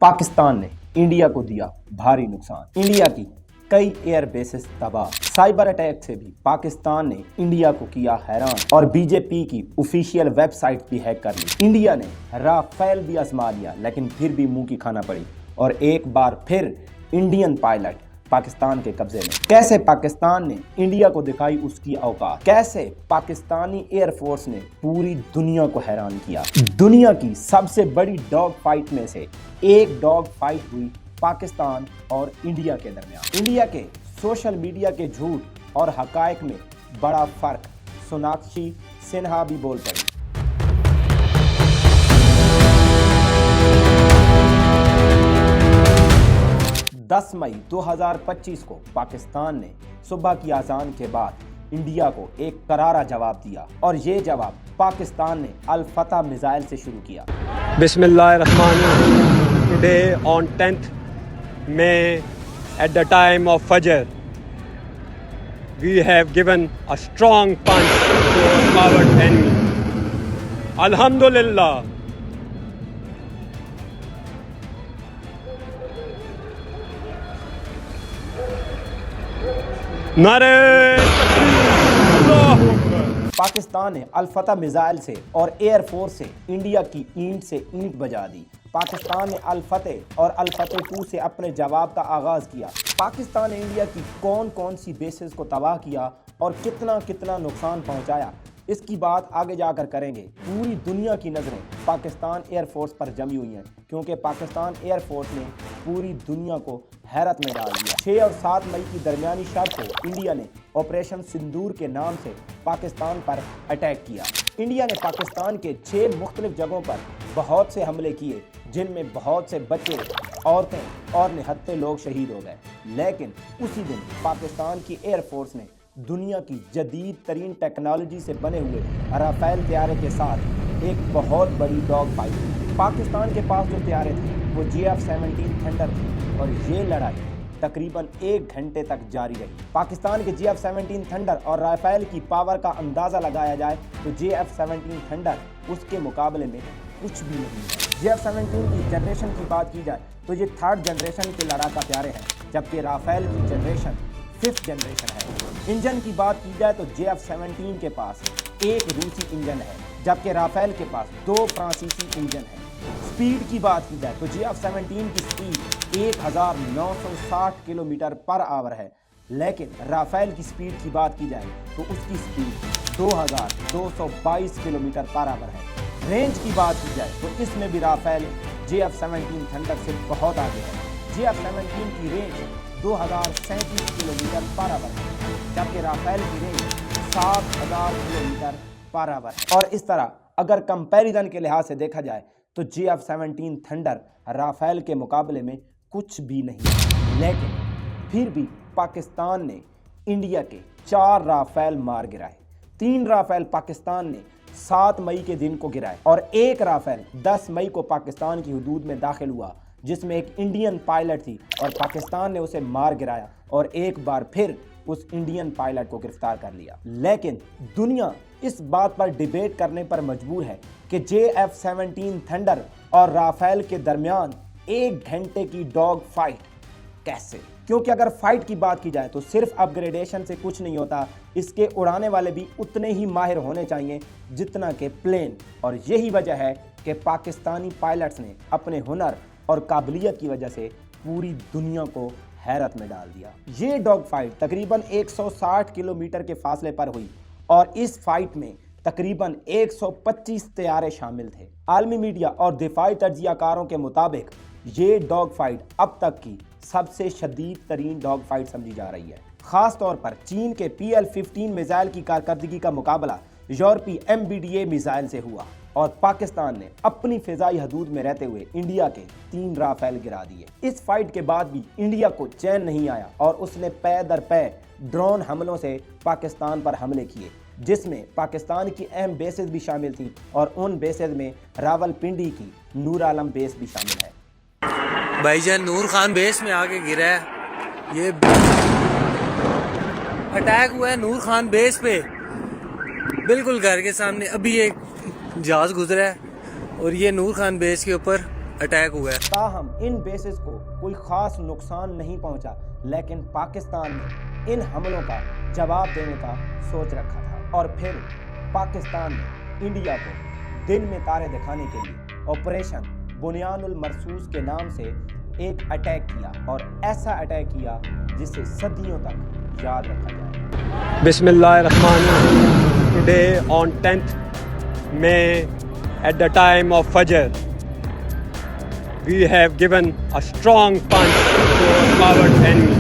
पाकिस्तान ने इंडिया को दिया भारी नुकसान। इंडिया की कई एयर बेसेस तबाह। साइबर अटैक से भी पाकिस्तान ने इंडिया को किया हैरान और बीजेपी की ऑफिशियल वेबसाइट भी हैक कर ली। इंडिया ने राफेल भी आजमा लिया लेकिन फिर भी मुंह की खाना पड़ी और एक बार फिर इंडियन पायलट पाकिस्तान के कब्जे में। कैसे पाकिस्तान ने इंडिया को दिखाई उसकी औकात, कैसे पाकिस्तानी एयरफोर्स ने पूरी दुनिया को हैरान किया। दुनिया की सबसे बड़ी डॉग फाइट में से एक डॉग फाइट हुई पाकिस्तान और इंडिया के दरमियान। इंडिया के सोशल मीडिया के झूठ और हकायक में बड़ा फर्क, सोनाक्षी सिन्हा भी बोल पड़ी। 10 मई 2025 को पाकिस्तान ने सुबह की अजान के बाद इंडिया को एक करारा जवाब दिया और ये जवाब पाकिस्तान ने अल फतह मिसाइल से शुरू किया। Bismillahirrahmanirrahim. Today on 10th May at the time of Fajr, we have given a strong punch to our coward enemy. Alhamdulillah. Pakistan ने अल फतह मिसाइल से और एयरफोर्स से इंडिया की ईंट से ईंट बजा दी। पाकिस्तान ने अल फतह और अल फतह 2 से अपने जवाब का आगाज किया। पाकिस्तान ने इंडिया की कौन कौन सी बेसेस को तबाह किया और कितना कितना नुकसान पहुंचाया, इसकी बात आगे जाकर करेंगे। पूरी दुनिया की नज़रें पाकिस्तान एयरफोर्स पर जमी हुई हैं क्योंकि पाकिस्तान एयरफोर्स ने पूरी दुनिया को हैरत में डाल दिया। 6 और 7 मई की दरमियानी शब को इंडिया ने ऑपरेशन सिंदूर के नाम से पाकिस्तान पर अटैक किया। इंडिया ने पाकिस्तान के 6 मुख्तलिफ जगहों पर बहुत से हमले किए जिनमें बहुत से बच्चे, औरतें और निहत्थे लोग शहीद हो गए। लेकिन उसी दिन पाकिस्तान की एयरफोर्स ने दुनिया की जदीद तरीन टेक्नोलॉजी से बने हुए राफेल तैयारे के साथ एक बहुत बड़ी डॉग फाइट की। पाकिस्तान के पास जो तैयारे थे वो GF-17 थंडर थे और ये लड़ाई तकरीबन 1 घंटे तक जारी रही। पाकिस्तान के GF-17 थंडर और राफेल की पावर का अंदाज़ा लगाया जाए तो GF-17 थंडर उसके मुकाबले में कुछ भी नहीं है। GF-17 की जनरेशन की बात की जाए तो ये 3rd जनरेशन के लड़ाका तैयारे हैं, जबकि राफेल की जनरेशन 5th जनरेशन है। इंजन की बात की जाए तो GF-17 के पास एक रूसी इंजन है, जबकि राफेल के पास 2 फ्रांसीसी इंजन है। स्पीड की बात की जाए तो GF-17 की स्पीड 1960 किलोमीटर पर आवर है, लेकिन राफेल की स्पीड की बात की जाए तो उसकी स्पीड 2222 किलोमीटर पर आवर है। रेंज की बात की जाए तो इसमें भी राफेल GF-17 थंडर से बहुत आगे है। GF-17 की रेंज 2037 किलोमीटर पर आवर है, जबकि राफेल की रेंज 7000 किलोमीटर पर आवर है। और इस तरह अगर कंपैरिजन के लिहाज से देखा जाए तो GF-17 थंडर राफेल के मुकाबले में कुछ भी नहीं है। लेकिन फिर भी पाकिस्तान ने इंडिया के 4 राफेल मार गिराए। 3 राफेल पाकिस्तान ने 7 मई के दिन को गिराए और 1 राफेल 10 मई को पाकिस्तान की हुदूद में दाखिल हुआ, जिसमें एक इंडियन पायलट थी और पाकिस्तान ने उसे मार गिराया और एक बार फिर उस इंडियन पायलट को गिरफ्तार कर लिया। लेकिन दुनिया इस बात पर डिबेट करने पर मजबूर है कि GF-17 थंडर और राफेल के दरमियान 1 घंटे की डॉग फाइट कैसे? क्योंकि अगर फाइट की बात की जाए तो सिर्फ अपग्रेडेशन से कुछ नहीं होता, इसके उड़ाने वाले भी उतने ही माहिर होने चाहिए जितना कि प्लेन। और यही वजह है कि पाकिस्तानी पायलट्स ने अपने हुनर और काबिलियत की वजह से पूरी दुनिया को हैरत में डाल दिया। ये डॉग फाइट तकरीबन 160 किलोमीटर के फासले पर हुई और इस फाइट में तकरीबन 125 तैयारे शामिल थे। आलमी मीडिया और दिफाई तज्जियाकारों के मुताबिक ये डॉग फाइट अब तक की सबसे शदीद तरीन डॉग फाइट समझी जा रही है। खास तौर पर चीन के PL-15 मिसाइल की कारकर्दगी का मुकाबला यूरोपीय MBDA मिसाइल से हुआ और पाकिस्तान ने अपनी फिजाई हदूद में रहते हुए इंडिया के 3 राफेल गिरा दिए। इस फाइट के बाद भी इंडिया को चैन नहीं आया और उसने पै दर पै ड्रोन हमलों से पाकिस्तान पर हमले किए, जिसमें पाकिस्तान की अहम बेसेस भी शामिल थी और उन बेसेस में रावलपिंडी की नूर आलम बेस भी शामिल है। भाईजान नूर खान बेस में आके गिरा है। ये अटैक हुआ है नूर खान बेस पे, बिल्कुल घर के सामने। अभी एक जहाज गुजरा है और ये नूर खान बेस के ऊपर اٹیک ہوا ہے۔ تاہم ان بیسز کو کوئی خاص نقصان نہیں پہنچا، لیکن پاکستان نے ان حملوں کا جواب دینے کا سوچ رکھا تھا، اور پھر پاکستان نے انڈیا کو دن میں تارے دکھانے کے لیے آپریشن بنیان المرصوص کے نام سے ایک اٹیک کیا، اور ایسا اٹیک کیا جسے صدیوں تک یاد رکھا جائے۔ بسم اللہ الرحمن الرحیم۔ Today on 10th May at the time of Fajr, we have given a strong punch to our coward enemy.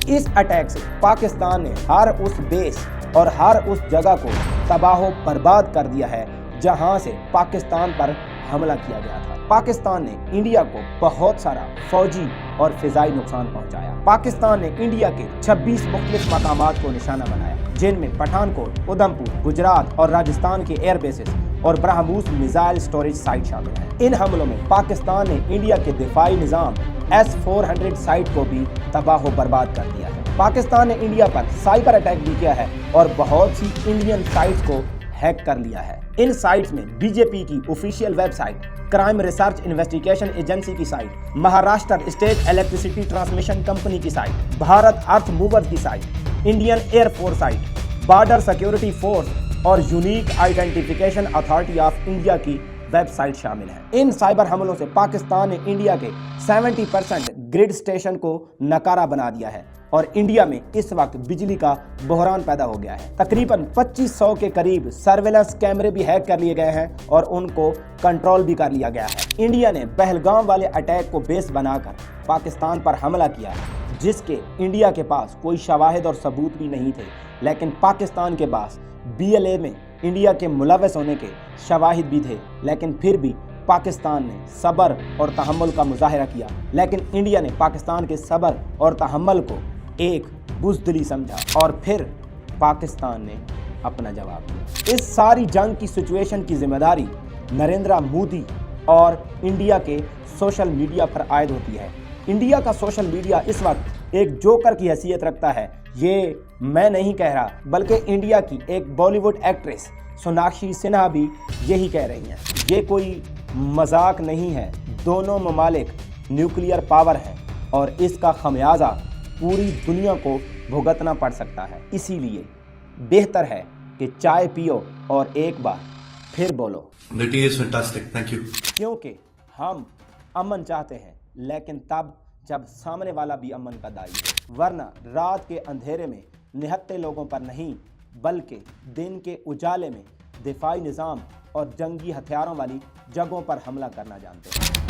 اس اٹیک سے پاکستان نے ہر اس بیس اور ہر اس جگہ کو تباہ و برباد کر دیا ہے جہاں سے پاکستان پر حملہ کیا گیا تھا۔ پاکستان نے انڈیا کو بہت سارا فوجی اور فضائی نقصان پہنچایا۔ پاکستان نے انڈیا کے 26 مختلف مقامات کو نشانہ بنایا، جن میں پٹھان کوٹ، ادھمپور، گجرات اور راجستھان کے ایئر بیسز اور برہموس میزائل سٹوریج سائٹ شامل ہیں۔ ان حملوں میں پاکستان نے انڈیا کے دفاعی نظام S-400 سائٹ کو بھی تباہ و برباد کر دیا ہے۔ پاکستان نے انڈیا پر سائبر اٹیک بھی کیا ہے اور بہت سی انڈین سائٹس کو ہیک کر لیا ہے۔ ان سائٹس میں بی جے پی کی official website, crime research investigation agency کی site, Maharashtra state electricity transmission company کی سائٹ، بھارت ارتھ موورز کی site, Indian air force site, border security force اور unique identification authority of India کی website شامل ہیں۔ ان cyber حملوں سے پاکستان نے انڈیا کے 70% گرڈ اسٹیشن کو ناکارہ بنا دیا ہے، اور انڈیا میں اس وقت بجلی کا بحران پیدا ہو گیا ہے۔ تقریباً 2500 کے قریب سرویلنس کیمرے بھی ہیک کر لیے گئے ہیں اور ان کو کنٹرول بھی کر لیا گیا ہے۔ انڈیا نے پہلگام والے اٹیک کو بیس بنا کر پاکستان پر حملہ کیا ہے، جس کے انڈیا کے پاس کوئی شواہد اور ثبوت بھی نہیں تھے، لیکن پاکستان کے پاس BLA میں انڈیا کے ملوث ہونے کے شواہد بھی تھے، لیکن پھر بھی پاکستان نے صبر اور تحمل کا مظاہرہ کیا، لیکن انڈیا نے پاکستان کے صبر اور تحمل کو ایک بزدلی سمجھا، اور پھر پاکستان نے اپنا جواب دیا۔ اس ساری جنگ کی سچویشن کی ذمہ داری نریندر مودی اور انڈیا کے سوشل میڈیا پر عائد ہوتی ہے۔ انڈیا کا سوشل میڈیا اس وقت ایک جوکر کی حیثیت رکھتا ہے۔ یہ میں نہیں کہہ رہا، بلکہ انڈیا کی ایک بالی ووڈ ایکٹریس سوناکشی سنہا بھی یہی کہہ رہی ہیں۔ یہ کوئی مذاق نہیں ہے، دونوں ممالک نیوکلیئر پاور ہیں اور اس کا خمیازہ پوری دنیا کو بھگتنا پڑ سکتا ہے۔ اسی لیے بہتر ہے کہ چائے پیو اور ایک بار پھر بولو، The tea is fantastic. Thank you. کیونکہ ہم امن چاہتے ہیں، لیکن تب جب سامنے والا بھی امن کا داعی ہے، ورنہ رات کے اندھیرے میں نہتے لوگوں پر نہیں، بلکہ دن کے اجالے میں دفاعی نظام اور جنگی ہتھیاروں والی جگہوں پر حملہ کرنا جانتے ہیں۔